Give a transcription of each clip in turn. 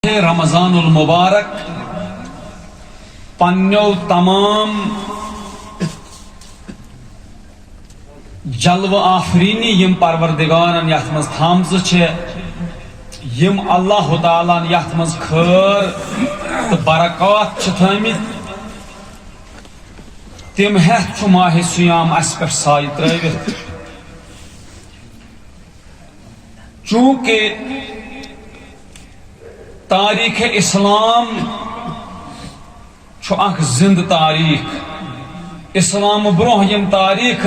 رمضان المبارک پنیو تمام جلو آفرینی یم پروردگارن یت مز تھامز یم اللہ تعالیٰ یت مز خیر تو برکات تھمت تم ہیت ماہ سیام اس پہ سائے تروت چونکہ تاریخ اسلام اخ زند تاریخ اسلام برہ یم تاریخ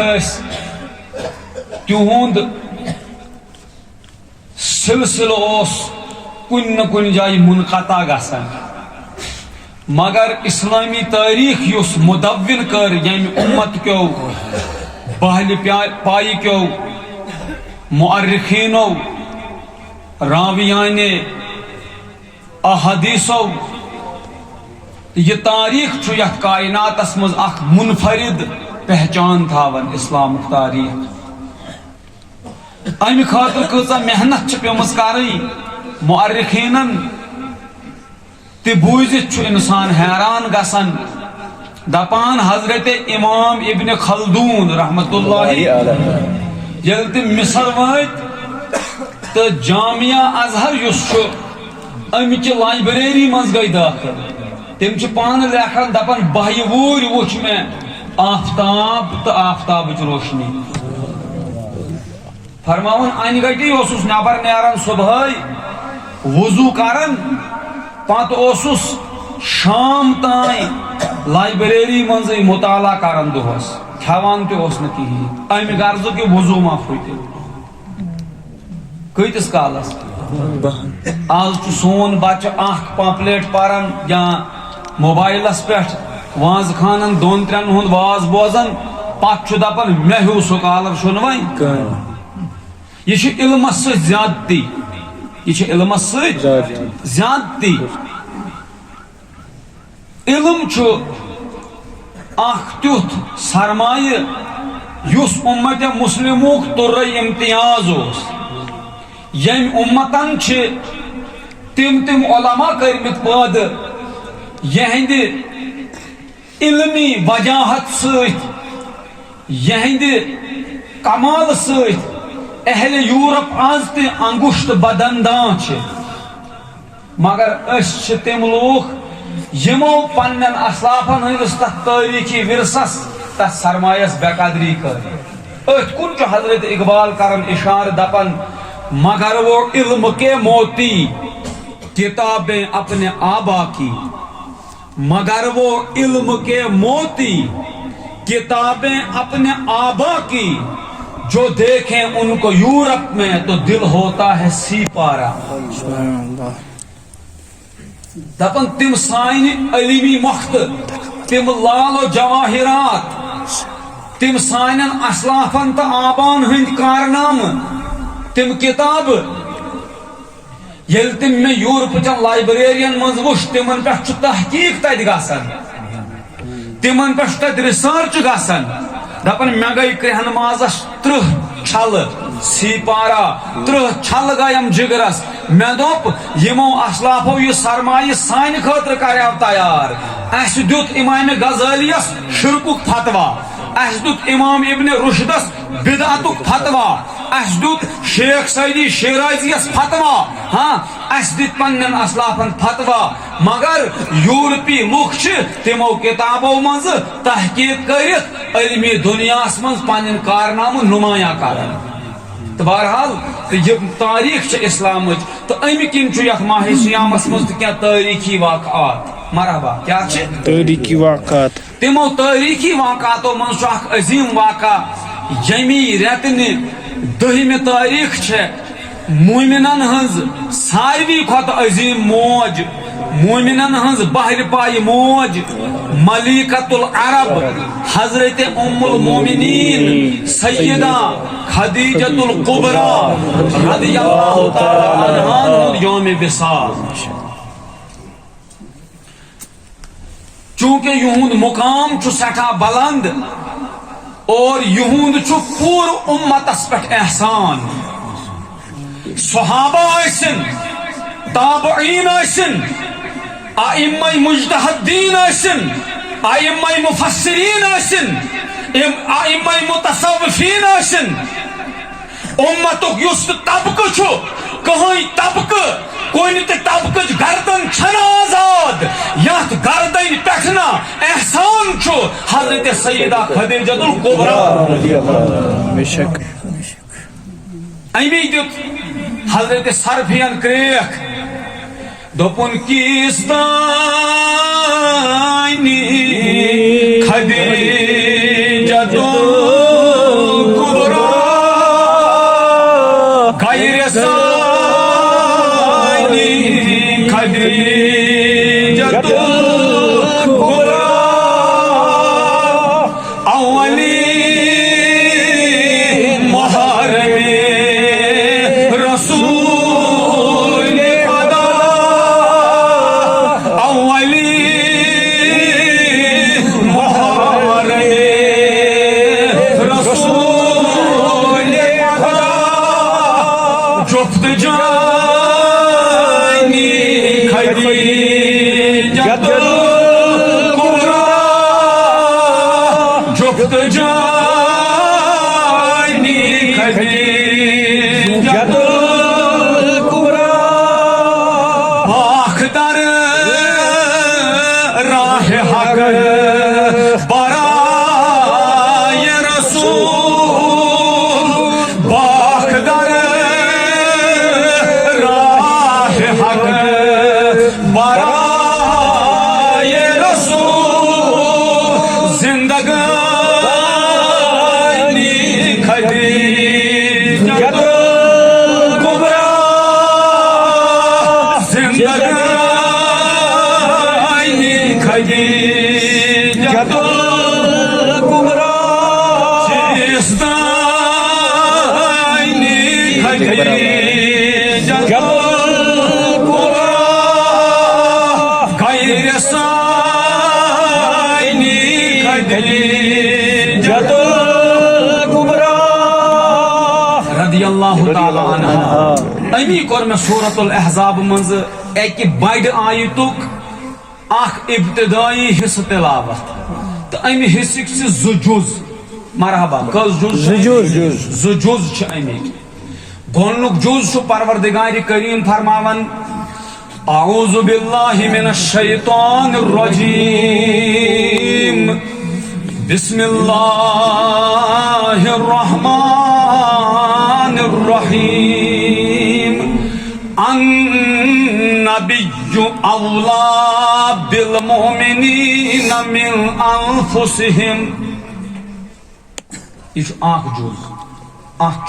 تہند سلسلہ کن نہ کن جائے منقطع گژھان مگر اسلامی تاریخ یس مدون کر یم امت کیو بہل پائی کیو مؤرخینو راویان احادیثو یہ تاریخ یت کائنات مز اخ منفرد پہچان تھاون اسلام تاریخ امہ خاطر کۭژاہ محنت پیمٕژ کرٕنۍ مؤرخینن تہ بوٗزِتھ انسان حیران گژھان دپان حضرت امام ابن خلدون رحمت اللہ ییٚلہِ تِم مصر وٲتۍ تہٕ جامعہ ازہر یُس چھُ امچہ لائبریری مز گئی داخل تم پان لیکھان دپان بہہ وُہر وچھ میں آفتاب تو آفتابچ روشنی فرماون ان گٹی اوسس نبر نیران صبح وضو کران پت اوسس شام تائیں لائبریری مز مطالعہ کران دہس کھوان تہ اوس نہ کہین امہ غرض کہ وضو ما پھٹ کتس کالس آج سون بچہ اخ پمپلیٹ پران یا موبائلس پہ واز خانن دون ترین ہند واز بوزان پتہ دپان مے ہیو سکالر شن وین یہ علمس ست زیادتی یہ علمس ست زیادتی علم اخ تیُتھ سرمایہ یس امت مسلموک تر امتیاز اس یم امتن تم علماء کرمت پاد یہند علمی وجاہت ست یہند کمال ست اہل یورپ آز تہ انگشت بدندان مگر اس تم لوگ یمو پنن اسلافن ہندس تک تاریخی ورثس تک سرمایس بے قدری کر ات کن حضرت اقبال کرن اشار دپن مگر وہ علم کے موتی کتابیں اپنے آبا کی مگر وہ علم کے موتی کتابیں اپنے آبا کی جو دیکھیں ان کو یورپ میں تو دل ہوتا ہے سی پارا دپن تم سائن علمی مخت تم لال و جواہرات تم سائنن اسلافن تو آبان ہند کارنام تم کتاب یل تم میں یورپ چن لائبریرین مز وش تمن پہ تحقیق تت گژھان تمن پہ تت ریسرچ گژھان دپن مے گئی کرہن مازس 30 چھل سی پارا 30 چھل گیم جگرس مے دوپ یمو اسلافو یہ سرمایہ سان خاطر کریو تیار اس دیت امام غزالیس شرکک فتوا اس دیت امام ابن رشدس بدعتک فتوا اس دیت شیخ سعیدی شیرازیس فتوا ہاں اس دیت پنن اسلافن فتوا مگر یورپی لوک تمو کتابو مز تحقیق کرت علمی دنیا مز پنن کارنامہ نمایاں کران تو بہرحال یہ تاریخ اسلام تو ام کن یھ ماہ سیامس مز کیا تاریخی واقعات مرحبا کیا تاریخی واقعات تمو تاریخی واقعاتو مز عظیم واقعہ یمی رتن 10 تاریخ مومنن ہز ساروی کھت عظیم موج مومنن ہز بہر پائی موج ملکۃ العرب حضرت ام المومنین سیدہ خدیجۃ الکبریٰ رضی اللہ تعالی عنہا یوم وصال چونکہ یہند مقام سٹھا بلند اور یہند پور امتس پہ احسان صحابہ ٲسِن تابعین آسن ائمہ مجتہدین آسن ائمہ مفسرین آسن ائمہ متصوفین آسن امتک یس طبقہ چھو کہیں طبقہ کوئی طبقہ گردن چھنا آزاد یت گردن پٹھنا احسان چھو حضرت سیدہ خدیجہ الکبریٰ بے شک امی دیت حضرت سرفین کریک دوپن کیس دانی خدیجہ الکبریٰ غیر ثانی خدیجہ الکبریٰ اولی رضی اللہ تعالی عنہ امی کور میں سورۃ الاحزاب منز ایک بڑ آیتک اخ ابتدائی حصہ تلاوت تو امی حصک سے زجوز مرحبا کس جز زجوز چھ امی گونک جز چھ پروردگار کریم فرماون اعوذ باللہ من الشیطان الرجیم بسم اللہ الرحمن الرحیم النبی اولا بالمؤمنین من انفسهم یہ آنکھ جز آنکھ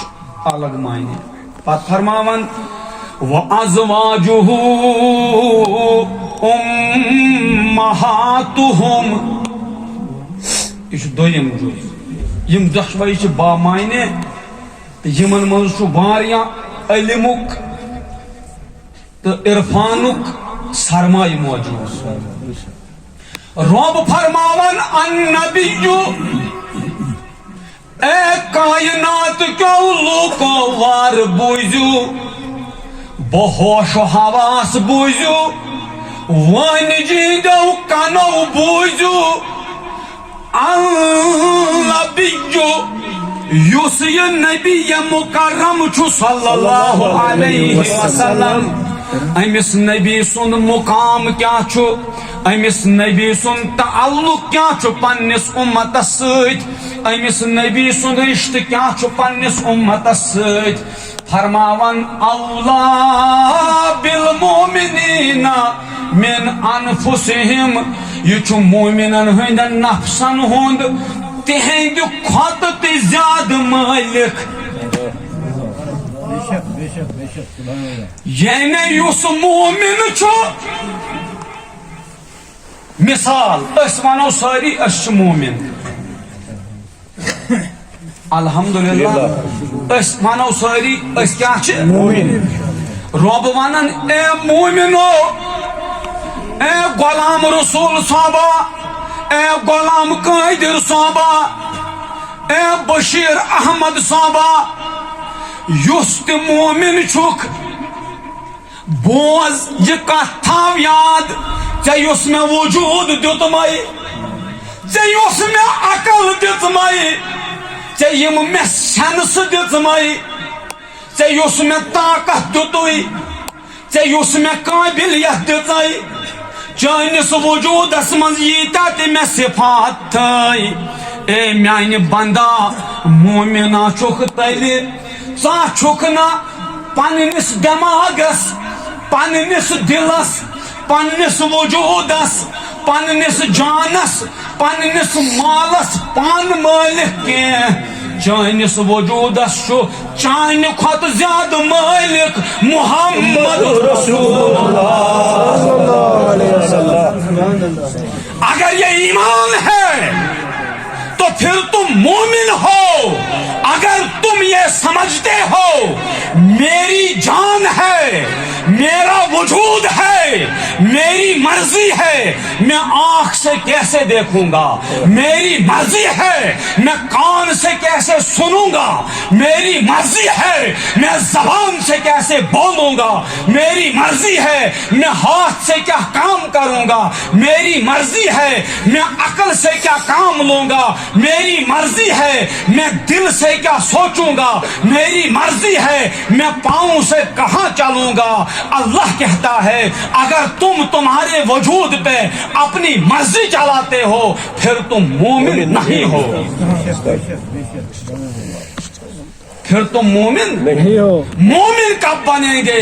الگ معنی پت فرماون وَأَزْوَاجُهُ أُمَّهَاتُهُمْ یہ دویم جز یم دشوئی چھ با معنی یمن منز چھ واریاں علمک تو عرفانک سرمایہ موجود رب فرماون النبی اے کائنات کیوں لوکو وار بوزو بہوش و حواس بوزو وان جیدو کنو بوزو النبی یوسی نبی مکرم چھو صلی اللہ علیہ وسلم امس نبی سن مقام کیا چھو امس نبی سن تعلق کیا چھو پنس امتس سۭتۍ امس نبی سن رشتہ کیا چھو پنس امتس سۭتۍ فرماون اولا بالمؤمنین من انفسهم یہ چھو مومنن ہند نفسن ہند تہند کھت تی زیاد مالک یعنی یس مومن چھو مثال اس ونو ساری اس مومن الحمدللہ اس ونو ساری اس کیا چھ مومن رب ونن اے مومنو اے غلام رسول صحابہ اے غلام قائدر صحابہ اے بشیر احمد صحابہ یس تی مومن چھک بوز یہ کت تھاو یاد ژے یُس مےٚ وجوٗد دیُتمَے ژے یُس مےٚ عقل دِژمَے ژے یِم مےٚ سٮ۪نسہٕ دِژمَے ژے یُس مےٚ طاقت دیُتُے ژے یُس مےٚ قٲبلیت دِژَے چٲنِس وجوٗدس منٛز ییٖتیٛاہ تہِ مےٚ صفات تھٲے اے میانہِ بندا مومِنا چھُکھ تیٚلہِ ژٕ چھُکھ نہ پننِس دٮ۪ماغس پننِس دِلس پننِس وجوٗدس پننِس جانس پننِس مالس پانہٕ مٲلِک کینٛہہ چٲنِس وجوٗدس چھُ چانہِ کھۄتہٕ زیادٕ مٲلِک محمد رسول اگر یہ ایمان ہے تو پھر تم مومن ہو اگر تم یہ سمجھتے ہو میری جان ہے میرا وجود ہے میری مرضی ہے میں آنکھ سے کیسے دیکھوں گا میری مرضی ہے میں کان سے کیسے سنوں گا میری مرضی ہے میں زبان سے کیسے بولوں گا میری مرضی ہے میں ہاتھ سے کیا کام کروں گا میری مرضی ہے میں عقل سے کیا کام لوں گا میری مرضی ہے میں دل سے کیا سوچوں گا میری مرضی ہے میں پاؤں سے کہاں چلوں گا اللہ کہتا ہے اگر تم تمہارے وجود پہ اپنی مرضی چلاتے ہو پھر تم مومن نہیں ہو پھر تم مومن نہیں ہو مومن کب بنیں گے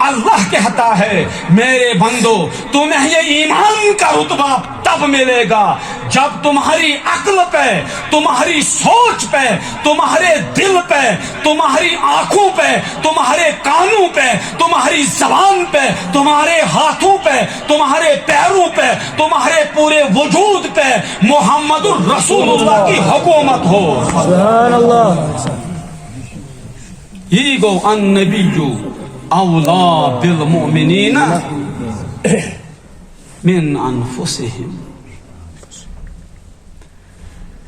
اللہ کہتا ہے میرے بندو تمہیں یہ ایمان کا رتبہ تب ملے گا جب تمہاری عقل پہ تمہاری سوچ پہ تمہارے دل پہ تمہاری آنکھوں پہ تمہارے کانوں پہ تمہاری زبان پہ تمہارے ہاتھوں پہ تمہارے پیروں پہ تمہارے پورے وجود پہ محمد الرسول اللہ کی حکومت ہو سبحان اللہ یہ گو النبی اولا بالمؤمنین من انفسہم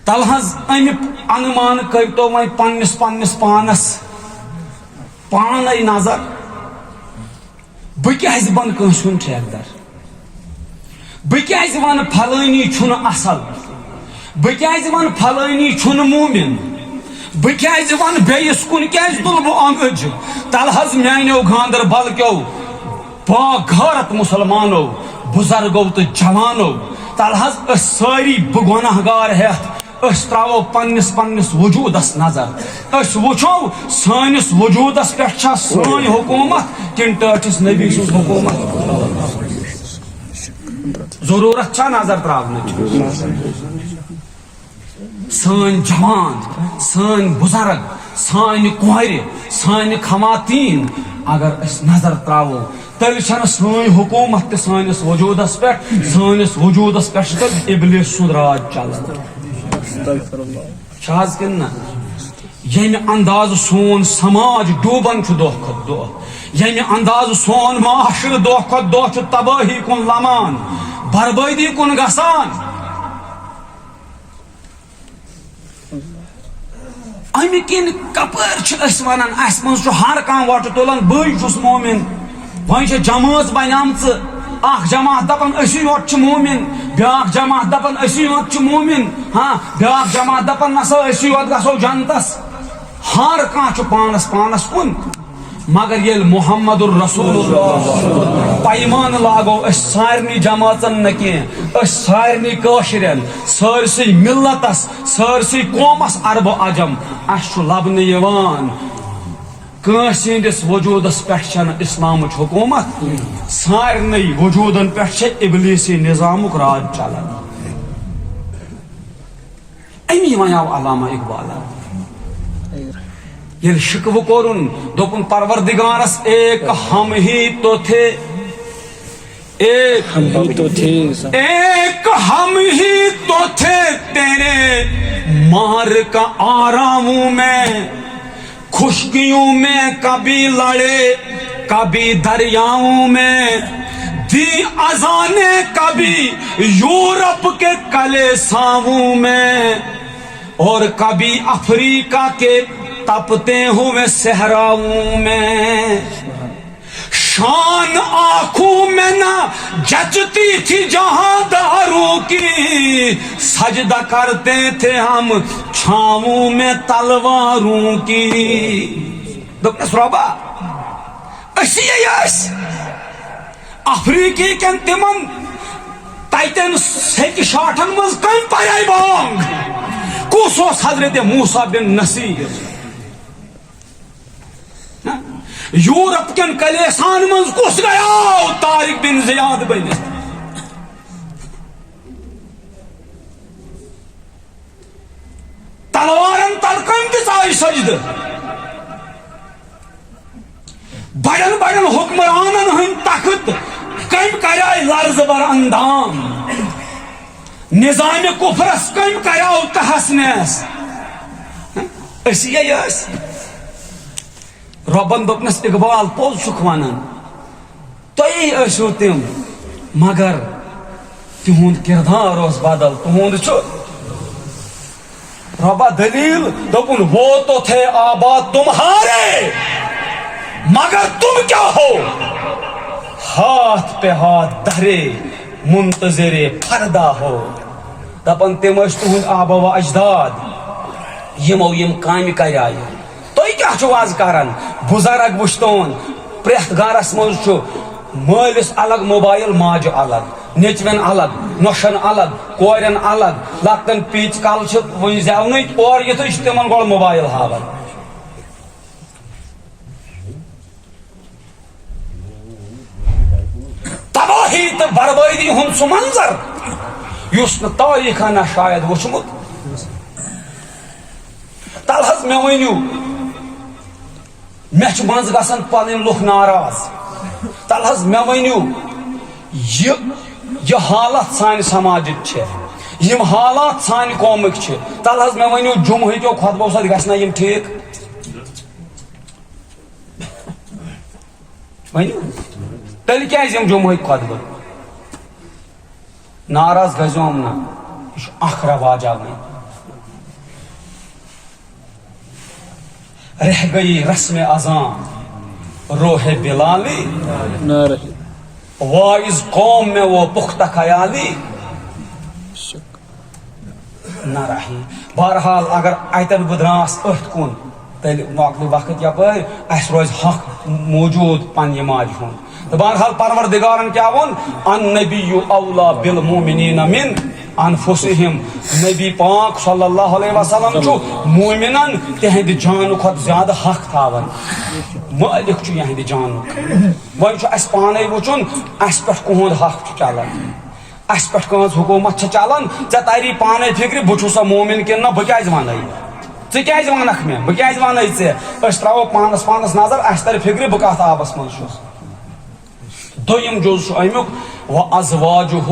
تلحظ امیک انمان کرتو وی پنس پانس پانے نظر بکیاز بن کنس ہن ٹھیکدر بکیاز ون پھلانی چھن اصل بکیاز ون پھلانی چھن مومن بکیاز ون بیس کن کیاز تل بہ انگج تلحظ میانو گاندر بل کیو با غیرت مسلمانو بزرگو تو جوانو تلحظ اس ساری بہ گناہ گار ہیت اس تراو پنس وجودس نظر اس وچھو سانس وجودس پہ چھا سان حکومت کن ٹاٹس نبی سن حکومت ضرورت چھا نظر تراونچ سان جوان سان بزرگ سان کور سان خواتین اگر اس نظر تراو تیل چھن سان حکومت سانس وجودس پہ سانس وجودس پہ ابلیس سن راج چلان چھاز کن یم انداز سون سماج ڈوبان دہ کھت دہ یم انداز سون معاشر دہ کھت دہ تباہی کن لمان بربادی کن گسان امی کن کپر ونان اس من ہر کھانا وٹ تلان بس مومن وی جماعت بنام اخ جماعت دپان اسی یوت مومن بیاکھ جماعت دپان اسی یوت مومن ہاں بیاکھ جماعت دپان نسا اسی یوت گژھو جنتس ہر کھانا پانس کن مگر یل محمد الرسول اللہ پیمان لاگو اس سارنی جماعتن نکی اس سارنی کاشرین سارسی ملتس سارسی قومس عرب و عجم اس لبن یوان کنس ہندس وجودس پہ اسلام حکومت سارنی وجودن پہ ابلیسی نظامک راج چلان امی ونیو علامہ اقبال یل شکو کورن دوپن پروردگارس ایک ہم ہی تو تھے ایک ہم ہی تو تھے تیرے مار کا آراموں میں خشکیوں میں کبھی لڑے کبھی دریاؤں میں دی اذانیں کبھی یورپ کے کلے ساؤں میں اور کبھی افریقہ کے تپتے ہوئے صحراؤں میں شان آنکھوں میں نہ جچتی تھی جہاں داروں کی، سجدہ کرتے تھے ہم چھاؤں میں تلواروں کی. دوپنس رۄبا أسی افریقی کن تمن تتن سیکہ شاٹن مز کم پائے بانگ، کس اوس حضرت موسیٰ بن نصیر. یورپ کن کلیسان مز کس گیا طارق بن زیاد بنت. تلوارن تل کم تس آئی سجدہ، بڑن بڑن حکمرانن ہند تخت کم کرائے لرز بر اندام، نظام کفرس کم کریو تہس نس. اسی ربن دوپنس اقبال پوز چھک ونان تُہی ٲسِو تِم مگر تِہُنٛد کردار اوس بدل. تُہُنٛد چھُ ربا دلیل دوپن وہ تو تھے آباد تمہارے مگر تم کیا ہو، ہاتھ پہ ہاتھ دھرے منتظر پردہ ہو. دپن تم ٲسۍ تُہُنٛد آبا و اجداد یمو یم کامہِ کرایہِ. تُہۍ کیٛاہ چھِو آز کران؟ بُزرگ وٕچھتون پرٛٮ۪تھ گرس منٛز چھُ مٲلِس الگ موبایل، ماجہِ الگ، نیچوین الگ، نۄشن الگ، کورٮ۪ن الگ، لۄکٹن پیٖتۍ کل چھِ وُنہِ زٮ۪ونٕکۍ اور یِتھُے چھِ تِمن گۄڈٕ موبایل ہاوان. تباہی تو بربادی ہند سہ منظر یس تاریخن شاید وچھمت. تل حض مے ؤنِو مے چھ منٛز گژھان پنٕنۍ لُکھ ناراض. تل حض مے ؤنِو یہ حالت سانہِ سماجٕچ چھِ، یم حالات سانہِ قومٕکۍ چھِ. تل حض مے ؤنِو جمہوٗرِیو خۄطبو سۭتۍ گژھِ نا یم ٹھیٖک؟ ؤنِو تیٚلہِ کیٛازِ یم جمہوٗرِیِک خۄطبہٕ؟ ناراض گژھِوم نہٕ، یہِ چھُ اکھ رواجا وۄنۍ. رہ گئی رسم اذان روح بلالی، واعظ قوم میں وہ پختہ خیالی نہ رہی. بہرحال اگر اتن بہ دراس اتھ کن تیل مۄکلہِ وقت یپٲرۍ اسہِ روزِ حق موجود پننہِ ماجہِ ہُنٛد. تو بہرحال پروردگارن کیا وون النبی اولا بالمومنین من انفسہم. نبی پاک صلی اللہ علیہ وسلم چھُ مومنن تہندِ جانہٕ کھۄتہٕ زیادٕ حق تھاوان. مالک چھُ یہندِ جانُک. وۄنۍ چھُ اسہِ پانے وٕچھُن اسہِ پٮ۪ٹھ کُہُنٛد حق چھُ چلان، اسہِ پٮ۪ٹھ کٲنٛسہِ حکوٗمت چھِ چلان. ژےٚ تری پانے فکرِ بہٕ چھُسا مومن کِنہٕ نہ، بہٕ کیٛازِ ونے ژٕ کیٛازِ ونکھ مےٚ، بہٕ کیٛازِ ونے ژےٚ. أسۍ تراوو پانس پانس نظر اسہِ ترِ فکرِ بہٕ کتھ آبس منٛز چھُس. دوٚیِم جُز چھُ امیُک وازواجہُ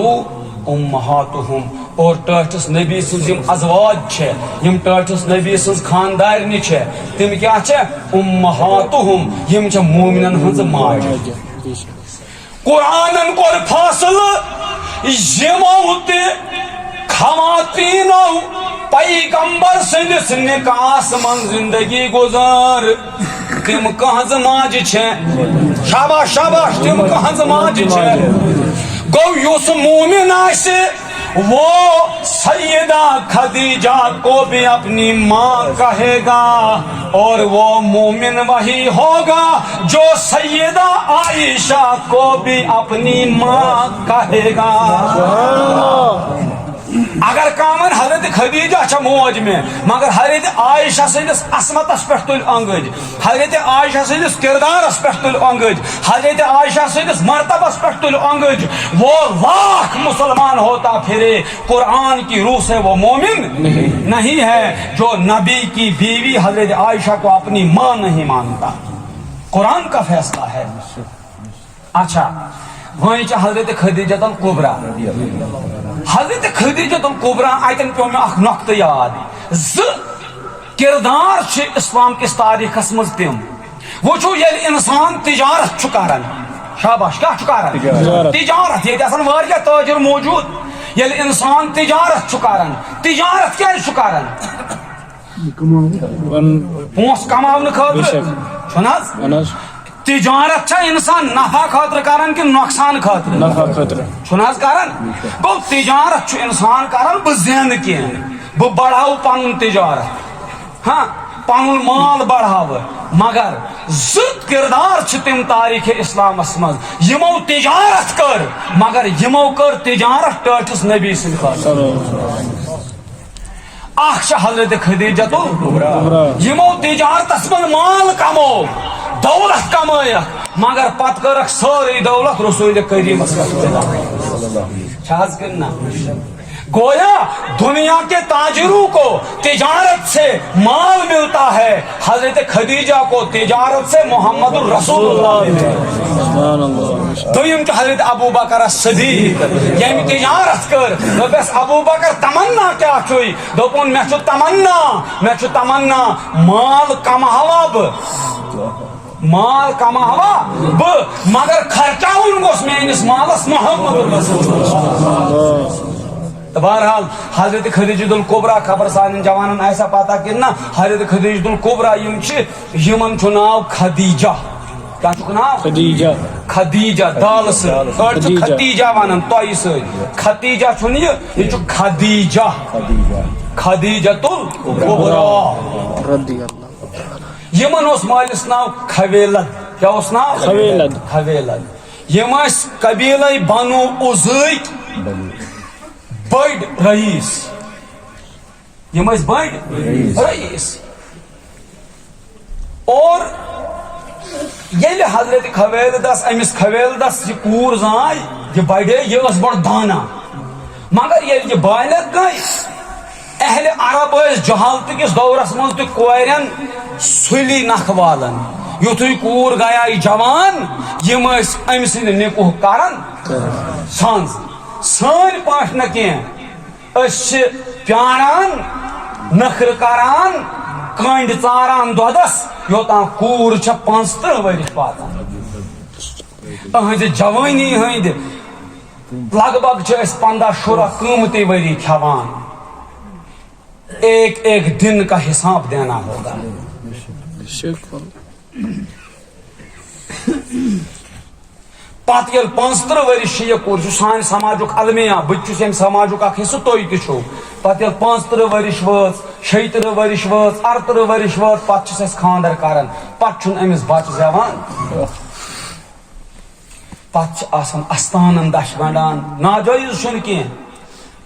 امہاتہم، اور ٹٲٹھس نبی سٕنٛز یم ازواج چھِ، یم ٹٲٹھس نبی سٕنٛز خاندارنہِ چھِ، تِم کیٛاہ چھِ؟ امہاتہم، یم چھِ مومنن ہٕنٛز ماجہِ. قرآنن کوٚر فٲصلہٕ یمو تہِ خواتیٖنو پیغمبر سٕنٛدِس نکاحس منٛز زندگی گُزار تِم کہنٛزٕ ماجہِ چھےٚ. شاباش شاباش، تِم کہنٛزٕ ماجہِ چھےٚ. گو یُس مومن آسہِ وہ سیدہ خدیجہ کو بھی اپنی ماں کہے گا، اور وہ مومن وہی ہوگا جو سیدہ عائشہ کو بھی اپنی ماں کہے گا. اگر کامن حضرت خدیجہ چھا موج میں، مگر حضرت عائشہ سندس عصمتس پہ تل انگج، حضرت عائشہ سندس کردارس پہ تل انگج، حضرت عائشہ سندس مرتبس پہ تل انگج، وہ لاکھ مسلمان ہوتا پھرے قرآن کی روح سے وہ مومن نہیں ہے جو نبی کی بیوی حضرت عائشہ کو اپنی ماں نہیں مانتا. قرآن کا فیصلہ ہے. اچھا وہیں حضرت خدیجۃ الکبریٰ، حضرت خدیجۃ الکبریٰ اتن پیو میں اخ نقطہ یاد. کردار چھ اسلام کس تاریخس مز تم وچھو یل انسان تجارت چھ کران. شاباش، کیا چھ کران؟ تجارت. یہ آسان واریاہ تاجر موجود. یل انسان تجارت چھ کران، تجارت کیا چھ کران؟ پونس کماون خاطر چھُنہٕ حظ؟ تجارت چھا انسان نفع خاطر کران کہ نقصان خاطر؟ نفع خطر. چھناز کران گو تجارت چھو انسان کران بہ زین کی بہ بڑھاو پنن تجارت ہاں پنن مال بڑھاو مگر زت کردار چھ تم تاریخ اسلامس مز یمو تجارت کر مگر یمو کر تجارت ٹاٹس نبی سن خاطر. اخ حضرت خدیجہ یمو تجارتس من مال کمو دولت کمائک مگر پت کرک ساری دولت رسول کریم شاہز کرنا. گویا دنیا کے تاجروں کو تجارت سے مال ملتا ہے، حضرت خدیجہ کو تجارت سے محمد الرسول اللہ ملتا. دویم کہ حضرت ابو بکر صدیق یم تجارت کر دس ابو بکر تمنا کیا چھوئی دوپن میں چھو تمنا مال کماوا مال کماوا مگر خرچاؤن گوس میانس مالس محمد الرسول. بہرحال حضرت خدیجۃ الکبریٰ خبر سان جوانن ایسا پتا کہ نہ حضرت خدیجۃ الکبریٰ یمن چھو ناو خدیجہ. کیا چھو ناو؟ خدیجہ. خدیجہ دال سے خدیجہ ونان توئی سے خدیجہ چھو نہیں یہ چھو خدیجہ خدیجۃ الکبریٰ رضی اللہ. یمن اس مالس ناو خویلد. کیا اس ناو؟ خویلد. خویلد یم اس قبیلہ بنو ازیق بڑ رئیس. یم اس بڑ رئیس. اور یل حضرت خویلدس امس خویلدس یہ کور زائے یہ بڑے یہ اس بڑ دانا مگر یل یہ بالغ گئی اہل عرب اس جہالت کس دورس مز تو کورین سلی نکھ والن یتھے کور گیا جوان یم اس ام سند نکوہ کرن سانز سن پاٹ نہ اس پیاران نخر کران کنڈ ژاران دودس یوتان کور 15 ورش واتان. اہذ جوانی ہند لگ بھگ 15-16 قیمتی وری کھوان. ایک ایک دن کا حساب دینا ہوگا. پتہ یل 15 ورش یہ کور سان سماجک المیہ بچس ام سماجک اخ حصہ تھی تھی پتہ یل 15 ورش وٲژ 36 ورش وٲژ 38 ورش وٲژ پتہ اس خاندر کران پتہ امس بچہ زیوان پتہ آسان استانن دش گنڈان ناجائز چھن کی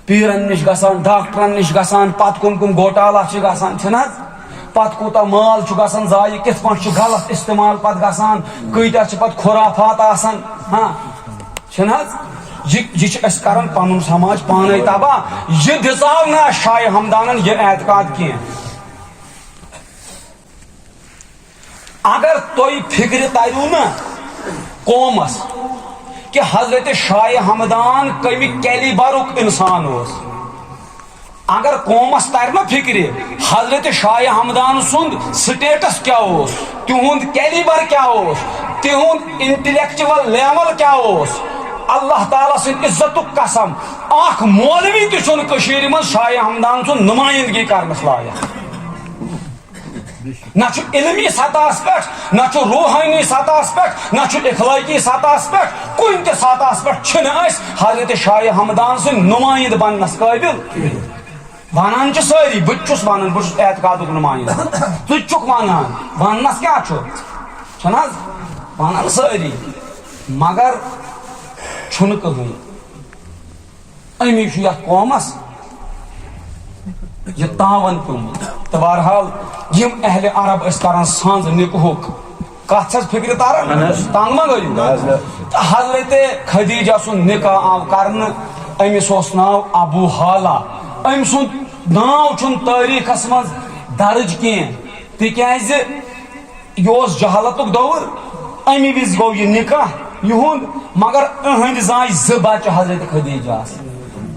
پیرن نش گژھان ڈاکٹرن نش گژھان پتہ کم کم گوٹالا چھ گژھان چھنا پتہ کوتا مال چھ گژھان ضایع کت پٲٹھۍ چھ غلط استعمال پتہ گژھان کۭتیاہ چھ پتہ خرافات آسان ہاں چھنا یہ اس کران پنن سماج پانے تباہ. یہ دژاو نہ شاہ ہمدانن یہ اعتقاد کی اگر تھی فکر تریو نا قومس کہ حضرت شاہ ہمدان کمی کیلیبرک انسان اس اگر قومس تر نا فکر حضرت شاہ ہمدان سند سٹیٹس کیا اس تہند کیلیبر کیا اس تہند انٹلیکچوئل لیول کیا اس اللہ تعالیٰ سن عزت قسم اخ مولوی تہ من شاہ ہمدان سن نمائندگی کرنس لائق نہ علمی سطح پہ نہ روحانی سطح پہ نہ اخلاقی سطح پہ کن تہ سطح پہ حضرت شاہ ہمدان سن نمائند بننس قابل. ونان ساری بہت ونان بہت اعتقاد نمائند تک ونان ونس کیا چھنا ونان ساری مگر چھن کہیں امی یت قومس یہ تعاون پیومت. تو بہرحال یم اہل عرب اس کران سانز نکوہک کت فکر تاران تنگ ما گئی. حضرت خدیجہ سن نکاح آو کرن امس اس ناو ابو حالہ. ام سن ناو چھن تاریخس من درج کی تکیاز یہ جہالتک دور امی وز گو یہ نکاح یہند مگر اہند زائ ز بچہ حضرت خدیجہ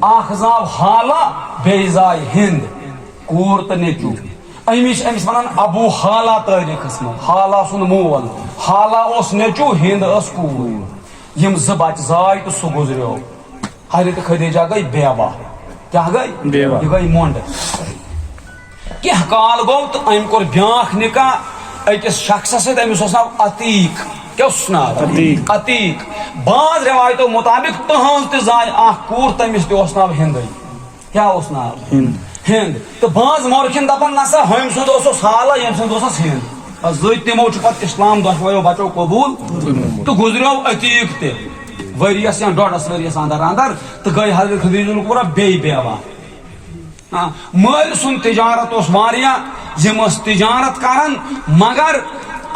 اخ زاو حالہ بی زائ ہند کور تو نیچو امس ونان ابو حالہ تاریخس من حالہ سن مول حالہ اس نیچو ہند اس کور یم ز بچہ زائ تو سہ گزریو. حضرت خدیجہ گئی بیوہ. کیا گئی یہ گئی مونڈ. کیا کال گو تو ام کور بیاکھ نکاح اکس شخص ست امس ناو عتیق. کیا ناو عتیق عتیق بعض روایتوں مطابق تہذ تہ زائے اخ کور تمس تہ ناو ہندے کیا ناو ہند تو بعض مورکھن دپان نسا ہم سند اوسس حالہ یم سند اوسس ہند زٕتۍ تمو چھ پتہٕ اسلام دۄشویو بچو قبول تو گزریو عتیق تہ ؤریس یا ڈوڈس ؤریس اندر اندر تو گئی حضرت خدیجہ کوٗر بیٚیہِ بیوا مٲلۍ سُنٛد تجارت اوس واریاہ یِم ٲسۍ تجارت کران مگر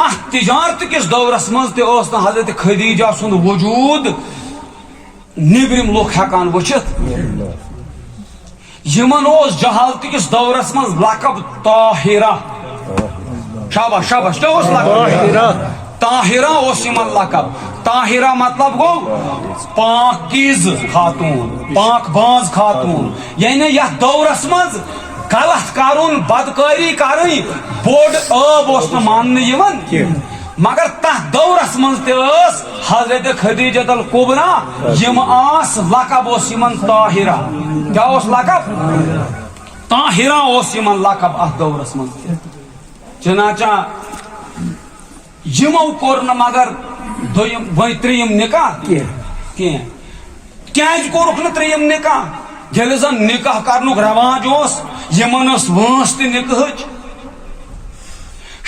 اتھ تجارت کس دورس منٛز تہِ ٲس نہٕ حضرت خدیجہ سُنٛد وجوٗد نیبرِم لُکھ ہٮ۪کان وٕچھِتھ یمن اوس جہالت کس دورس منٛز لقب طاہرہ شاباش شاباش کیا اوس لقب طاہرہ اوس یمن لقب طاہرہ مطلب گو پاکیز خاتون پاک باز خاتون یعنی یتھ دورس منٛز غلط کرُن بدکٲری کرٕنۍ بوٚڑ ٲب اوس نہٕ ماننہٕ یِوان مگر تتھ دورس منٛز تہِ ٲس حضرت خدیجہ الکبریٰ یم آس لقب اوس یمن طاہرہ کیا اوس لقب طاہرہ اوس یمن لقب اتھ دورس منٛز تہِ چنانچہ یمو کوٚر نہٕ مگر وۄنۍ ترٛیٚیِم نکاح کینٛہہ کیازِ کوٚرُکھ نہٕ ترٛیٚیِم نکاح ییٚلہِ زن نکاح کرنُک رواج اوس یمن ٲس وٲنس تہِ نکاحٕچ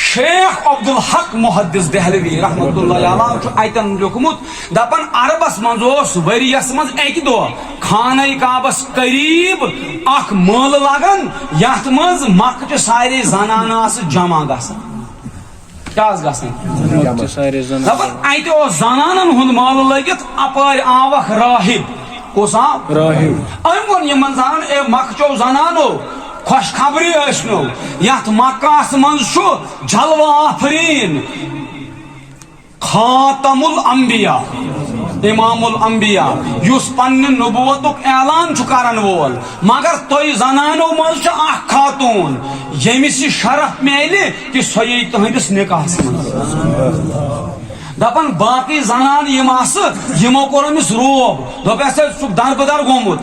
شیخ عبدالحق محدث دہلوی رحمۃ اللہ علیہ چھُ اتٮ۪ن لیوٗکھمُت دپان عربس منٛز اوس ؤریس منٛز اکہِ دۄہ خانہ کعبس قریب اکھ مٲلہٕ لگان یتھ منٛز مکہٕ چہِ سارے زنانہٕ آسہٕ جمع گژھان کیا گژھان دپان اتہِ اوس زنانن ہُنٛد مٲلہٕ لٔگِتھ اپٲرۍ آوکھ راہب کُس آو راہب أمۍ ووٚن یِمن زنانن اے مکہٕ چو زنانو خوش خبری ٲسنو یتھ مکہس منٛز چھُ جلوہ آفریٖن خاتم الانبیاء امام الانبیاء یُس پننہِ نبوتُک اعلان چھُ کرن وول مگر تُہۍ زنانو منٛز چھِ اکھ خاتون ییٚمِس یہِ شرف میلہِ کہِ سۄ یی تُہنٛدِس نکاحس منٛز دپان باقی زنان یم آسہٕ یمو کوٚر أمِس روب دوٚپ ہسا ژٕ چھُکھ دربٕدر گوٚمُت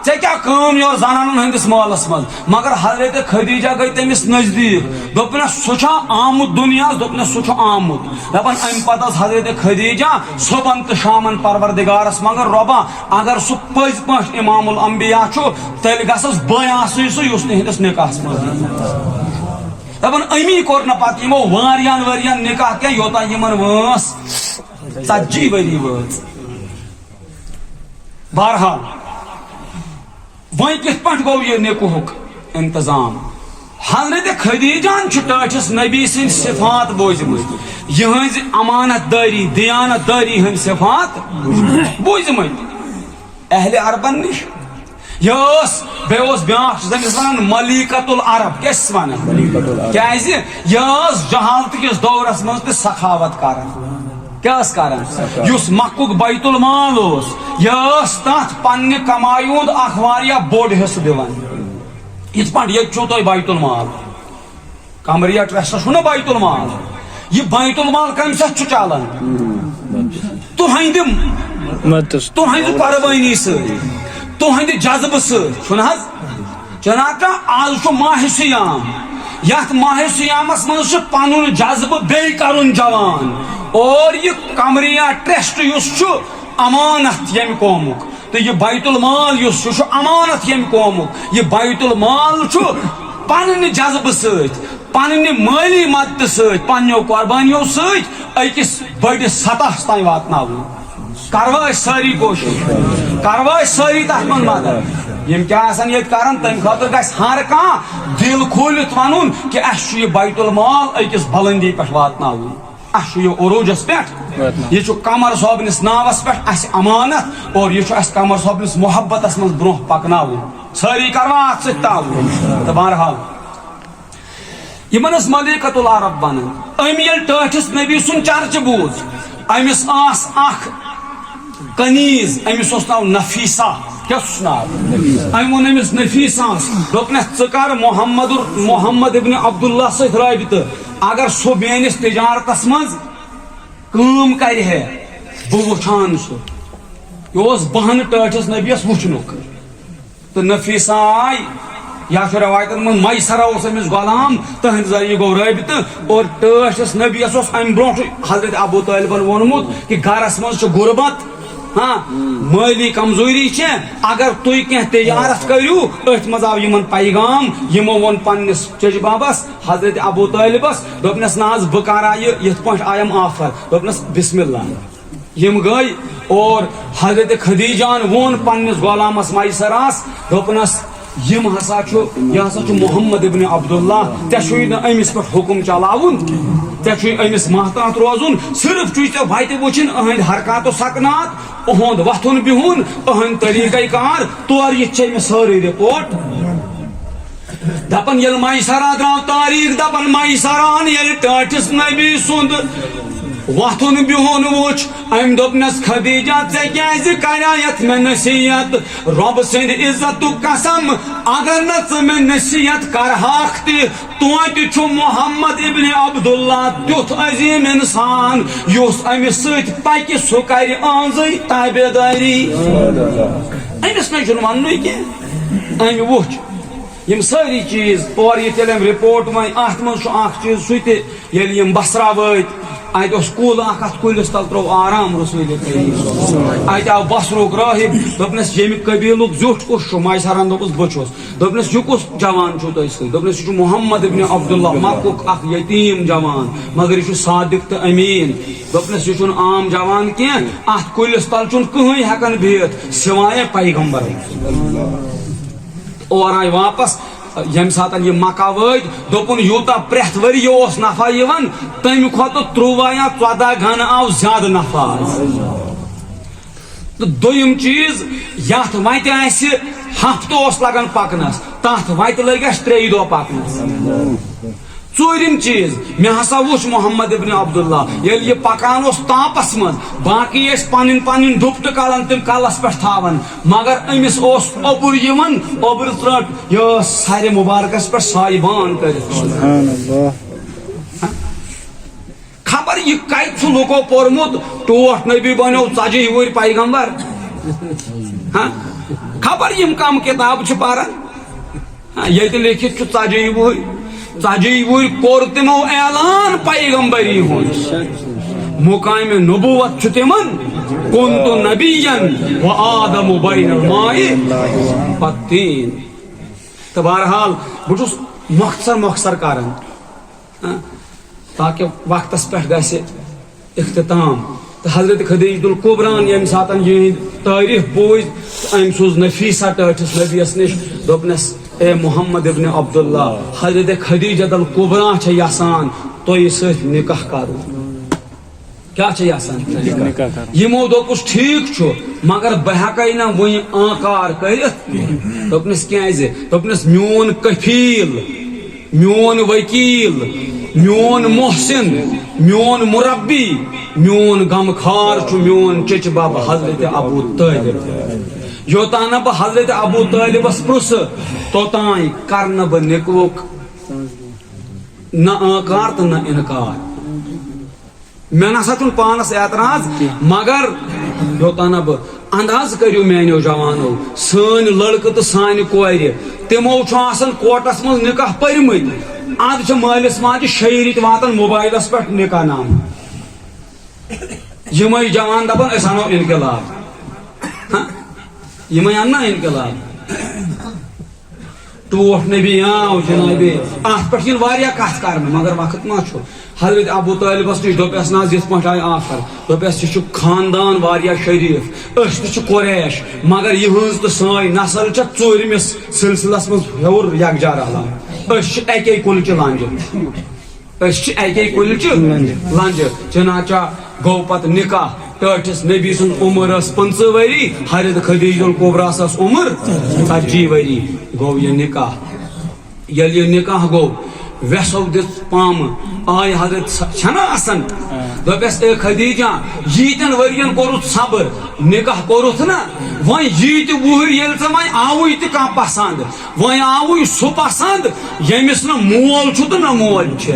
ژےٚ کیٛاہ کٲم یورٕ زنانن ہٕنٛدِس مٲلس منٛز مگر حضرت خدیجہ گٔے تٔمِس نزدیٖک دوٚپنس سُہ چھا آمُت دُنیاہس دوٚپنس سُہ چھُ آمُت دپان امہِ پتہٕ ٲس حضرت خدیجہ صبحن تہٕ شامن پروردگارس مگر رۄبا اگر سُہ پٔزۍ پٲٹھۍ امام الانبیاء چھُ تیٚلہِ گژھس بٕے آسٕنۍ سُہ یُس تِہنٛدِس نکاحس منٛز دپان امی کوٚر نہٕ پتہٕ یِمو واریاہن ؤرین نکاح کینٛہہ یوٚتانۍ یِمن وٲنس 40 ؤری وٲژ بہرحال وۄنۍ کِتھ پٲٹھۍ گوٚو یہِ نکاحُک انتظام حضرت خدیجہن چھُ ٹٲٹھِس نبی سٕنٛدۍ صفات بوٗزمٕتۍ یِہٕنٛزِ امانت دٲری دیانت دٲری ہٕنٛدۍ صفات بوٗزمٕتۍ اہلِ عربن نِش یہ بیٚیہِ اوس بیٛاکھ زٔمِس ونان ملیکۃ العرب کیٛاہ چھِس ونان کیازِ یہِ ٲس جہالت کِس دورس منٛز تہِ سخاوت کران کیٛاہ ٲس کران یُس مکُک بیت المال اوس یہِ ٲس تتھ پننہِ کمایہِ ہُنٛد اکھ واریاہ بوٚڑ حصہٕ دِوان یِتھ پٲٹھۍ ییٚتہِ چھُو تۄہہِ بیت المال قمرِیا ٹرسٹ چھُ نا بیت المال یہِ بیت المال کمہِ سۭتۍ چھُ چلان تُہنٛدِ قربٲنی سۭتۍ تُہنٛدِ جذبہٕ سۭتۍ چھُنہٕ حظ چنانچہ آز چھُ ماہِ سیام یتھ ماہِ سیامس منٛز چھُ پنُن جذبہٕ بیٚیہِ کرُن جوان اور یہِ قمرِیا ٹرسٹ یُس چھُ امانت ییٚمہِ قومُک تہٕ یہِ بیت المال یُس چھُ امانت ییٚمہِ قومُک یہِ بیت المال چھُ پننہِ جذبہٕ سۭتۍ پننہِ مٲلی مدتہٕ سۭتۍ پننیو قۄربانیو سۭتۍ أکِس بٔڑِس سطحس تام واتناوُن کروا أسۍ سٲری کوٗشِش کروا أسۍ سٲری تتھ منٛز مدد یِم کیٛاہ آسن ییٚتہِ کران تمہِ خٲطرٕ گژھِ ہر کانٛہہ دل کھوٗلِتھ ونُن کہِ اسہِ چھُ یہِ بیت المال أکِس بلندی پٮ۪ٹھ واتناوُن اسہِ چھُ یہِ عروٗجس پٮ۪ٹھ یہِ چھُ قمر صٲبنِس ناوس پٮ۪ٹھ اسہِ امانت اور یہِ چھُ اسہِ قمر صٲبنِس محبتس منٛز برونٛہہ پکناوُن سٲری کروا اتھ سۭتۍ تعاوُن تہٕ بہرحال یِمن ٲس ملیکۃ العرب ونان أمۍ ییٚلہِ ٹٲٹھِس نبی سُنٛد چرچہٕ بوٗز أمِس ٲس اکھ کنیز أمِس اوس ناو نفیسہ کیٛاہ چھُس ناو أمۍ ووٚن أمِس نفیساہس دوٚپنس ژٕ کر محمد ابن عبداللہ سۭتۍ رٲبطہٕ اگر سُہ میٲنِس تجارتس منٛز کٲم کرِ ہے بہٕ وٕچھان سُہ یہِ اوس بہانہٕ ٹٲٹھِس نبیَس وٕچھنُک تہٕ نفیسہ آے یا روایتن من میسرہ اس امس غلام تہند ذریعہ گو رابطہ اور ٹاس نبیس ام برو حضرت ابو طالبن وونمت کہ گھرس مز غربت ہاں مالی کمزوری اگر تھی کی تجارت کرو ات مز آو یمن پیغام یمو وون پنس چچ بابس حضرت ابو طالبس دپنس ناز بہ کرا یت پہ آیم آفر دپنس بسم اللہ یم گئی اور حضرت خدیجان وون پنس غلامس میسراس دپنس یم ہسا یہ ہسا محمد ابن عبداللہ ژے نا امس پہ حکم چلاون ژے امس محتاط روزن صرف ژے وتہ وچن اہند حرکات و سکنات اہند وتھن بہن اہند طریقہ کار تور یہ مے ساری رپورٹ دپن یل میسرہ درو تاریخ دپن میسران یل ٹاٹس نبی سند وتھن بہن وچ ام دپنس خدیجہ ژے کیازِ کریایت مے نصیحت رب سند عزت قسم اگر نہ ژٕ مے نصیحت کرہاکھ تہ توتہِ چھُ محمد ابن عبداللہ تیُتھ عظیم انسان یُس امس سۭتۍ پکہِ سُہ کرِ آنٛزٕے تابع داری امس نہ چھُنہٕ وننُے کینٛہہ امہِ وٕچھ یم ساری چیز اور یہ تیل رپورٹ ون ات من اخ چیز سہ تیل یم بسرا وت ات کل اخ ات کلس تل ترو آرام رسول کریم ات آو بسرک راہب دپنس یم قبیلک زیوٹھ کس میسران دپس بچس دپنس یہ کس جوان چھو تہ سی دپنس یہ محمد ابن عبداللہ مکک اخ یتیم جوان مگر یہ صادق تو امین دپنس یہ عام جوان کی ات کلس تل چھ کہین ہیکان بہت سوائے پیغمبر اور آئی واپس یم سات یہ مکہ وت دپن یوتا پریت وری اس نفع یوان تمہ کھت 13 یا 14 گھن آو زیادہ نفع تو دویم چیز یت وت آسہ ہفتہ اس لگان پکنس تات وت لگ اس 3 دۄہ پکنس ژوٗرِم چیز مے ہسا وچھ محمد ابن عبداللہ ییٚلہِ یہِ پکان اوس تاپس منٛز باقی ٲسۍ پنٕنۍ پنٕنۍ ڈُپٹہٕ کلان تِم کلس پٮ۪ٹھ تھاوان مگر أمِس اوس اوٚبُر یِوان اوٚبُر ژرٛٹ یہِ ٲس سارِ مُبارکس پٮ۪ٹھ سایبان کٔرِتھ خبر یہِ کتہِ چھُ لُکو پوٚرمُت ٹوٹھ نبی بنیو 40 وُہٕرۍ پیغمبر خبر یِم کم کتاب چھِ پران ییٚتہِ لیکھِتھ چھُ 40 وُہٕرۍ 40 وُہٕرۍ کوٚر تِمو اعلان پیغمبری ہُنٛد مقام نبوت چھُ تِمن كنت نبيا وآدم بين الماء والطين تو بہرحال بہ چھُس مختصر کران تاکہ وقتس پہ گژھِ اختتام تو حضرت خدیجۃ الکبریٰ یم سات یہ تاریخ بوز ام سوز نفیسہ ٹاٹس نبیس نش دپنس اے محمد ابن عبداللہ حضرت خدیجۃ الکبریٰ چھ یژھان تۄہہِ سۭتۍ نکاح کرُن کیا چھ یژھان یمو دوپُس ٹھیک چھُ مگر بہ ہیکے نہ وۄنۍ آنکار کٔرِتھ دوپنس کیازِ دوپنس میون کفیل میون وکیل میون محسن میون مربی میون غمخار چھُ میون چچ بب حضرت ابو طالب یوتانہ بہ حضرت ابو طالبس پرژھ توتان کرنہ بہ نکلُک نہ آنکار تو نہ انکار مے نسا چھُنہٕ پانس اعتراض مگر یوتانہ بہ انداز کٔرِو میانیو جوانو سٲنۍ لڑکہٕ تہٕ سانہِ کورِ تِمو چھُ آسان کوٹس منٛز نکاح پٔرمٕتۍ اد چھ مٲلس ماجہِ 6 رٮ۪تۍ واتان موبائلس پٮ۪ٹھ نکاح نامہ یمے جوان دپان أسۍ انو انقلاب یمے ان انقلاب ٹوٹھ نبی آو جناب ات پٮ۪ٹھ ین واریاہ کتھ کرنہٕ مگر وقت ما چھُ حضرت ابو طالبس نش دوپس ناز یِتھ پٲٹھۍ آیہِ آفر دوپس یہِ چھُ خاندان واریاہ شریف أسۍ تہِ چھِ قریش مگر یِہٕنٛز تہٕ سٲنۍ نسل چھِ 4مِس سلسلس منٛز ہیوٚر یکجا رلان أسۍ چھِ اکے کُلچہِ لنجہِ أسۍ چھِ اکے کُلچہِ لنجہِ چنانچہ گوٚو پتہٕ نکاح ٹاٹھس نبی سُنٛد عمر ٲس 50 ؤری حضرت خدیجۃ الکبریٰ ٲس عمر 40 ؤری گوٚو یہِ نکاح ییٚلہِ یہِ نکاح گوٚو ویسو دِژ پامہٕ آیہِ حضرت چھنا آسان دوپس اے خدیجہ ییٖتٮ۪ن ؤرین کوٚرُتھ صبر نکاح کوٚرُتھ نا وۄنۍ ییٖتہِ وُہٕرۍ ییٚلہِ ژےٚ وۄنۍ آوُے تہِ کانٛہہ پسنٛد وۄنۍ آوُے سُہ پسنٛد ییٚمِس نہٕ مول چھُ تہٕ نہ موج چھِ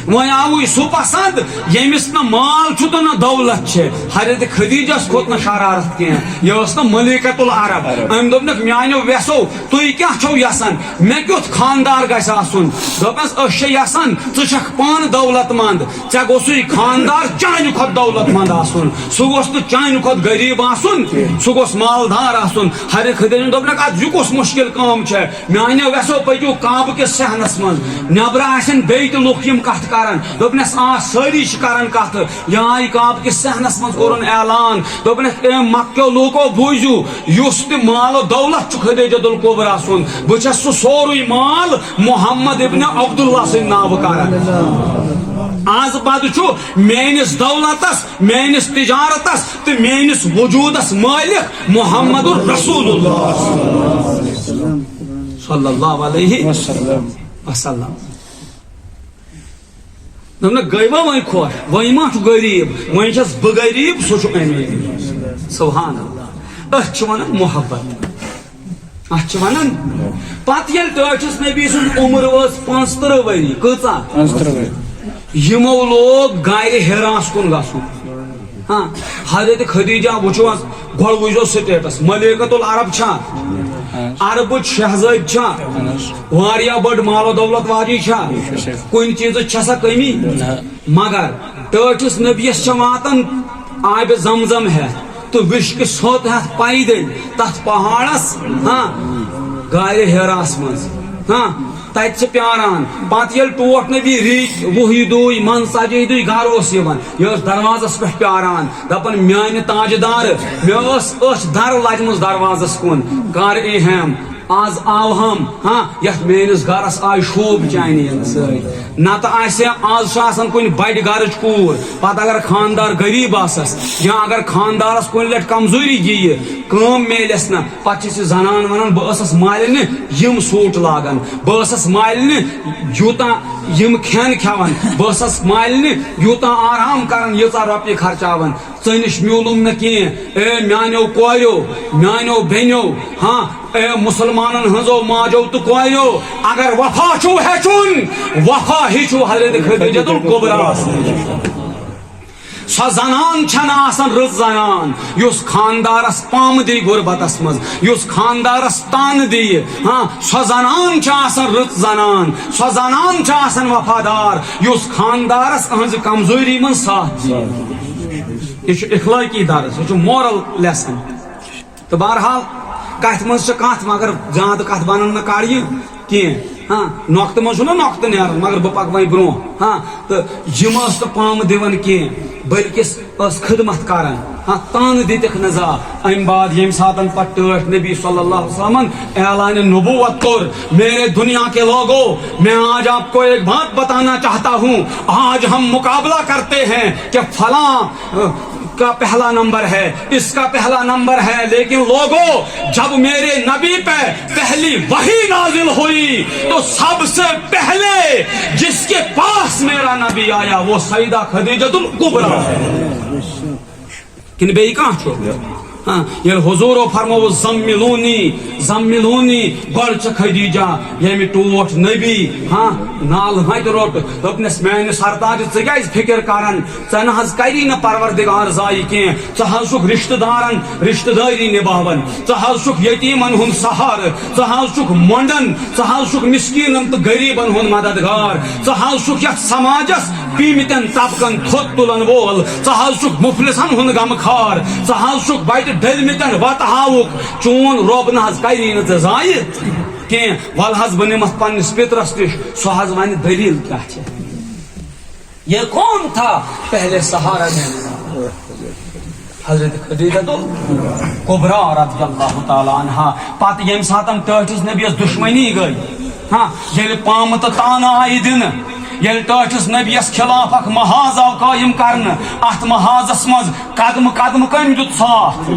وہ آو سہ پسند یمس نا مال چھ تو نا دولت چھ. حضرت خدیجس کھوت نا شرارت کی یہ نا ملکۃ العرب. ام دوپنک میانو ویسو تھی کیا چھو یسان مے کیت خاندار گھس آسن. دوپنس أسۍ چھِ یسان ژٕ چھکھ پان دولت مند ژےٚ گوٚژھُے خاندار چانہِ کھۄتہٕ دولت مند آسن. سُہ گوٚژھ نہٕ چانہِ کھۄتہٕ غریب آسن, سُہ گوٚژھ مالدار آسن. حضرت خدیجہ دوپنک اد یہ کس مشکل کام چھے. میانو ویسو پٔکِو کعبہ کس صحنس من نبر آسن بیٚیہِ تہِ لُکھ یِم کتھ کران. دوپنس سٲری چھِ کران کتھ. یہ آیہِ کعبہ کس صحنس من کوٚرُن اعلان. دوپنس اے مکیو لوٗکو بوٗزِو یُس تہِ مال و دولت چھُ خدیجۃ الکبریٰ سُنٛد بہٕ چھس سُہ سورُے مال محمد ابن عبداللہ سٕنٛدِ ناوٕ کران. آز پتہٕ چھُ میٲنِس دولتس میٲنِس تجارتس تہٕ میٲنِس وجوٗدس مٲلک محمد رسول اللہ صلی اللہ علیہ وسلم. گئی وۄنۍ خۄش وۄنۍ ما چھُ غریب وۄنۍ چھس بہٕ غریب سُہ چھُ امیر. سبحان اللہ. أسۍ چھِ ونان محبت اتھ چھِ ونان. پتہٕ ییٚلہِ ٹٲٹھِس نبی سُنٛد عمر ٲس 35 ؤری کۭژاہ یمو لوگ گارِ حراس کُن گژھُن. ہاں حضرت خدیجہ وٕچھو حظ گۄڈٕ وٕچھو سٹیٹس ملکۃ العرب چھا عربٕچ شہزٲدۍ چھا واریاہ بٔڑ مال و دولت واجی چھا کُنہِ چیٖزٕچ چھےٚ سا کٔمی. مگر ٹٲٹھِس نبیس چھےٚ واتان آبِ زمزم ہٮ۪تھ تہٕ وِشکہِ سوٚت ہٮ۪تھ پیدٔلۍ تتھ پہاڑس ہاں گارِ حراس منٛز. ہاں تتہِ چھِ پیاران. پتہٕ ییٚلہِ ٹوٹھ نبی ریٚتۍ 20 دۄہۍ من 40 دۄہۍ گرٕ اوس یِوان یہِ ٲس دروازس پٮ۪ٹھ پیاران دپان میانہِ تاجدار مےٚ ٲس أچھ در لجمٕژ دروازس کُن کر ایہم آز آو ہم. ہاں یتھ میٲنِس گرس آیہِ شوٗب چانہِ یِنہٕ سۭتۍ. نتہٕ آسہِ آز چھُ آسان کُنہِ بڑِ گرٕچ کوٗر پتہٕ اگر خاندار غریب آسس یا اگر خاندارس کُنہِ لٹہِ کمزوری ییہِ کٲم میلس نہٕ پتہٕ چھِ سُہ زنان ونان بہٕ ٲسس مالِنہِ یِم سوٗٹ لاگان بہٕ ٲسس مالِنہِ یوٗتاہ یِم کھٮ۪ن کھٮ۪وان بہٕ ٲسس مالِنہِ یوٗتاہ آرام کران ییٖژاہ رۄپیہِ خرچاوان. ژٕ نِش میوٗلُم نہٕ کینٛہہ. اے میانیو کوریو میانیو بیٚنیو ہاں اے مسلمانن ہنزو ماجو تو کوریو اگر وفا چھو ہیچون وفا ہی چھو حضرت خدیجۃ الکبریٰ. سۄ زنان چھنہٕ آسان رٕژ زنان یُس خاندارس پامہٕ دی غربتس منٛز یُس خاندارس تانہٕ دی. ہاں سۄ زنان چھِ آسان رٕژ زنان سۄ زنان چھِ آسان وفادار یُس خاندارس أہنٛزِ کمزوری منٛز ساتھ دی. یہ چھُ اخلٲقی درس یہ چھُ مورل لیسن. تو بہرحال کتھ منٛز چھِ کتھ مگر زیادٕ کتھ بنن نہٕ کر یہِ کینٛہہ. ہاں نۄقتہٕ منٛز چھُنہ نۄقتہٕ نیران مگر بہٕ پکہٕ وۄنۍ برونٛہہ. ہاں تہٕ یِم ٲس نہٕ پامہٕ دِوان کینٛہہ بلکہِ ٲس خدمت کران. ہاں تانہٕ دِتِکھ نہٕ زانٛہہ. امہِ بعد ییٚمہِ ساتہٕ پتہٕ ٹٲٹھ نبی صلی اللہ علیہ وسلم اعلانِ نبوت کوٚر میرے دنیا کے لوگوں میں آج آپ کو ایک بات بتانا چاہتا ہوں. آج ہم مقابلہ کرتے ہیں کہ فلاں کا پہلا نمبر ہے اس کا پہلا نمبر ہے لیکن لوگوں جب میرے نبی پہ پہلی وحی نازل ہوئی تو سب سے پہلے جس کے پاس میرا نبی آیا وہ سیدہ خدیجۃ الکبریٰ ہے. کن بیٚیہِ کانٛہہ چھُ. ہاں ییٚلہِ حضوٗرو فرموو زملونی زملونی گۄڈٕ چھِ خدیجہ ییٚمہِ ٹوٹھ نبی ہاں نالہٕ متہِ روٚٹ دوٚپنس میانہِ سردارِ ژٕ کیازِ فکر کران ژےٚ نہ حظ کری نہٕ پروردگار زایہِ کینٛہہ. ژٕ حظ چھُکھ رشتہٕ دارن رشتہٕ دٲری نِباوان ژٕ حظ چھُکھ یتیٖمن ہُنٛد سہارٕ ژٕ حظ چھُکھ مۄنڈن ژٕ حظ چھُکھ مسکیٖنن تہٕ غریٖبن ہُنٛد مددگار ژٕ حظ چھُکھ یتھ سماجس پیٖمتٮ۪ن طبقن تھوٚد تُلن وول ژٕ حظ چھُکھ مفلسن ہُنٛد غمہٕ خار ژٕ حظ چھُکھ بچہِ ڈٔلمٕتٮ۪ن وتہٕ ہاوُکھ چون رۄب نہ حظ کری نہٕ ژےٚ زایہِ کینٛہہ. ول حظ بہٕ نِمتھ پننِس پترس نِش سُہ حظ ونہِ دلیٖل کیٛاہ چھِ. یہ کون تھا پہلے سہارا دینے حضرت خدیجۃ الکبریٰ رضی اللہ تعالیٰ عنہا. پتہٕ ییٚمہِ ساتہٕ ٹٲٹھِس نبیس دشمنی گٔے ہاں ییٚلہِ پامہٕ تہٕ تانہٕ آیہِ دِنہٕ ییٚلہِ ٹٲٹھِس نبیس خلاف اکھ محاذ آو قٲیِم کرنہٕ اتھ محاذس منٛز قدمہٕ قدمہٕ کٔمۍ دیُت ساتھ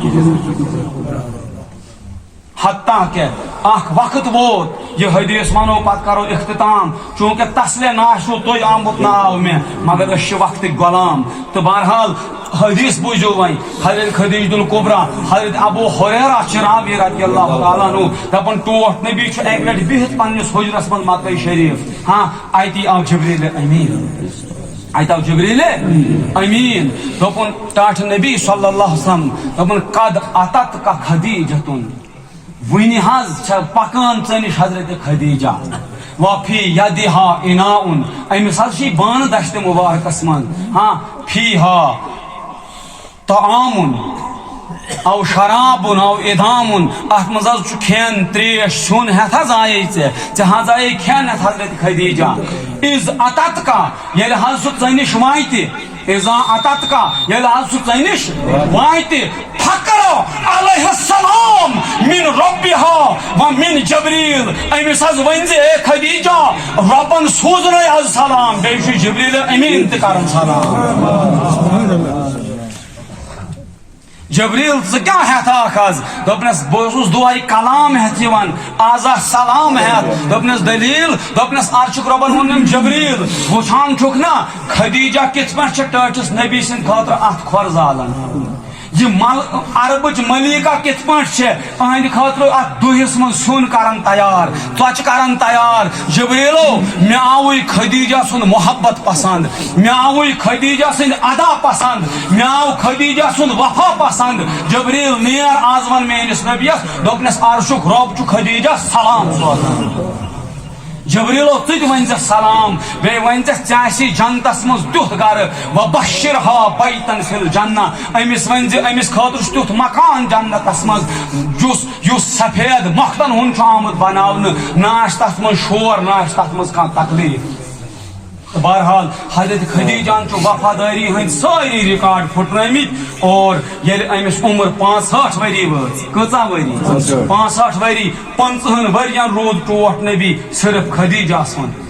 حتیٰ کہ اخ وقت ووت یہ حدیث ونو پتہ کرو اختتام چونکہ تسلے ناشو توی آمت ناو میں مگر اس وقت غلام تو بہرحال حدیث بوجھو وہیں حضرت خدیجۃ الکبریٰ حضرت ابو ہریرہ چراوی رضی اللہ تعالیٰ عنہ دپن ٹوٹ نبی چھ ایک لٹھ بہت پننس حجرس من مکہ شریف ہاں آیتی آو جبریل امین آیت آو جبریل امین دپن ٹاٹھ نبی صلی اللہ علیہ وسلم دپن قد اتت کا خدیجۃ ونی حظ چھ پکان ژنش حضرت خدیجہ وفی یدہا اناء امس حظ چھ بان دشت مبارکس من ہاں فیہا طعام او شراب او ادام ات مز کھین تریش سون ہتھ حظ آئے ژے حظ آئے کھین ہتھ حضرت خدیجہ از اتت کا یل حظ سہ ژنش واتہ اذا اتت کا یل حظ سہ ژنش واتہ فقر علیہ السلام من ربها و من جبریل امس حظ ون زِ اے خدیجہ ربن سوزنے از سلام بیٚیہِ چھُ جبریل امین تہِ کران سلام جبریل ژٕ کیٛاہ ہٮ۪تھ حظ دوٚپنس بہٕ اوسُس دۄہے کلام ہٮ۪تھ یِوان آز آ سلام ہٮ۪تھ دوٚپنس دلیٖل دوٚپنس ارشُک رۄبن ووٚنُم جبریل وٕچھان چھُکھ نا خدیجہ کِتھ پٲٹھۍ چھِ ٹٲٹھِس نبی سٕنٛدِ خٲطرٕ اتھ کھۄر زالان یہ عربچ ملیکہ کت پہ اہند خاطر ات دہس من سون کران تیار ژۄچہِ کران تیار جبریلو مے آوٕے خدیجہ سُنٛد محبت پسند مے آوٕے خدیجہ سٕنٛدۍ ادا پسند مے آو خدیجہ سُنٛد وفا پسند جبریل نیر آز ون میٲنِس نبیس دوٚپنس عرشُک رۄب چھُ خدیجہ سلام سوزان جبریلو تُہۍ تہِ ؤنۍ زِ سلام بیٚیہِ ؤنۍ زٮ۪س ژےٚ آسی جنتس منٛز تیُتھ گرٕ وبشرها بیتن فی الجنہ أمِس ؤنۍ زِ أمِس خٲطرٕ چھُ تیُتھ مکان جنتس منٛز یُس سفید مۄختن ہُنٛد چھُ آمُت بناونہٕ نہ آسہِ تتھ منٛز شور نہ آسہِ تتھ منٛز کانٛہہ تکلیٖف بہرحال حضرت خدیجان چھُ وفادٲری ہٕنٛدۍ سٲری ریکارڈ پھُٹرٲمٕتۍ اور ییٚلہِ أمِس عمر 65 ؤری وٲژ کۭژاہ ؤری 65 ؤری 50 ؤرین روٗد ٹوٹھ نبی صرف خدیجہس منٛز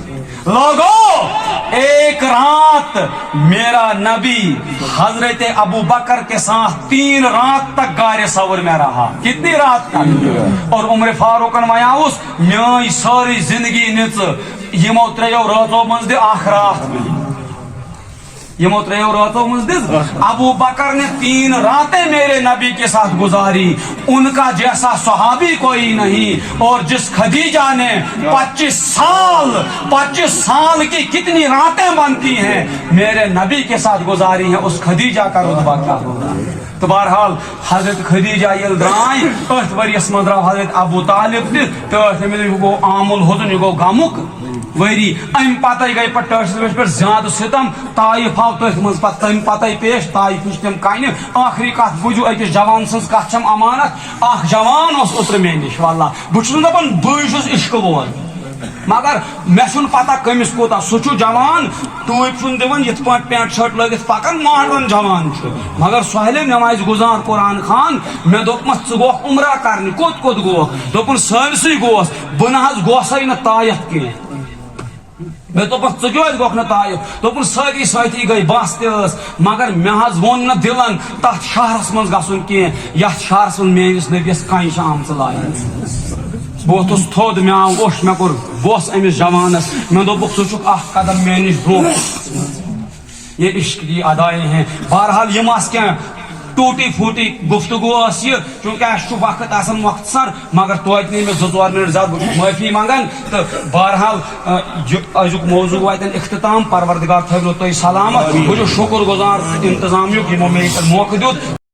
لوگو ایک رات میرا نبی حضرت ابو بکر کے ساتھ 3 رات تک غار ثور میں رہا کتنی رات تک اور عمر فاروقن ویاوس میٲنۍ سٲرٕے زندگی نِژ یمو 3 راتو منٛز دِ اکھ رات یمو 3 راتوں میں دِژ ابو بکر نے 3 راتیں میرے نبی کے ساتھ گزاری ان کا جیسا صحابی کوئی نہیں اور جس خدیجہ نے 25 سال کی کتنی راتیں بنتی ہیں میرے نبی کے ساتھ گزاری ہیں اس خدیجہ کا رتبہ کیا ہوگا تو بہرحال حضرت خدیجہ یل درائیں 8 ؤریس منٛز درٛاو حضرت ابو طالب تہِ 8 یہ گو عامُل حزن یہ گو غمُک ؤری ام پتہ گئی پہ ٹٲٹھِس ؤرِیَس پٮ۪ٹھ زیادٕ ستم طائف آو تٔتھۍ منٛز پتہٕ تمہِ پتہ پیش طائفٕچ تِم کنہِ آخری کتھ بوٗزِو أکِس جوان سٕنٛز کتھ چھم امانت اکھ جوان اوس اوترٕ مےٚ نِش واللہ بہٕ چھُس نہٕ دپان بٕے چھُس عشقہٕ وول مگر مےٚ چھُنہٕ پتہ کٔمِس کوٗتاہ سُہ چھُ جوان ٹوٗپۍ چھُنہٕ دِوان یِتھ پٲٹھۍ پینٹ شٲٹ لٲگِتھ پکان ماڈرن جوان چھُ مگر سُہیلے نمازِ گُزار قرآن خان مےٚ دوٚپمس ژٕ گوکھ عمرہ کرنہِ کوٚت کوٚت گوکھ دوٚپُن سٲرسٕے گوس بہٕ نہ حظ گوسے نہٕ طائف کینٛہہ مےٚ دوٚپمس ژٕ کیٛازِ گوکھ نہٕ طائف دوٚپُن سٲری سٲتھی گٔے بس تہِ ٲس مگر مےٚ حظ ووٚن نہٕ دِلن تتھ شہرس منٛز گژھُن کینٛہہ یتھ شہرس منٛز میٲنِس نبیس کنہِ چھِ آمژٕ لایِنۍ بہٕ ووٚتھُس تھوٚد مےٚ آو اوٚش مےٚ کوٚر بوس أمِس جوانس مےٚ دوٚپُکھ ژٕ چھُکھ اکھ قدم مےٚ نِش برٛونٛہہ یہ عشق کی ادائیں ہیں بہرحال یِم آسہٕ کینٛہہ ٹوٹی پھوٹی گفتگو ٲس یہِ چوٗنکہِ اَسہِ چھُ وقت آسان مۄختصر مگر توتہِ نی مےٚ 2-4 منٹ زیادٕ بہٕ چھُس معٲفی منٛگان تہٕ بہرحال أزیُک موضوع واتن اختتام پروردگار تھٲونو تُہۍ سلامت بہٕ چھُس شُکر گُزار انتظامیُک یِمو مےٚ ییٚتٮ۪ن موقعہٕ دیُت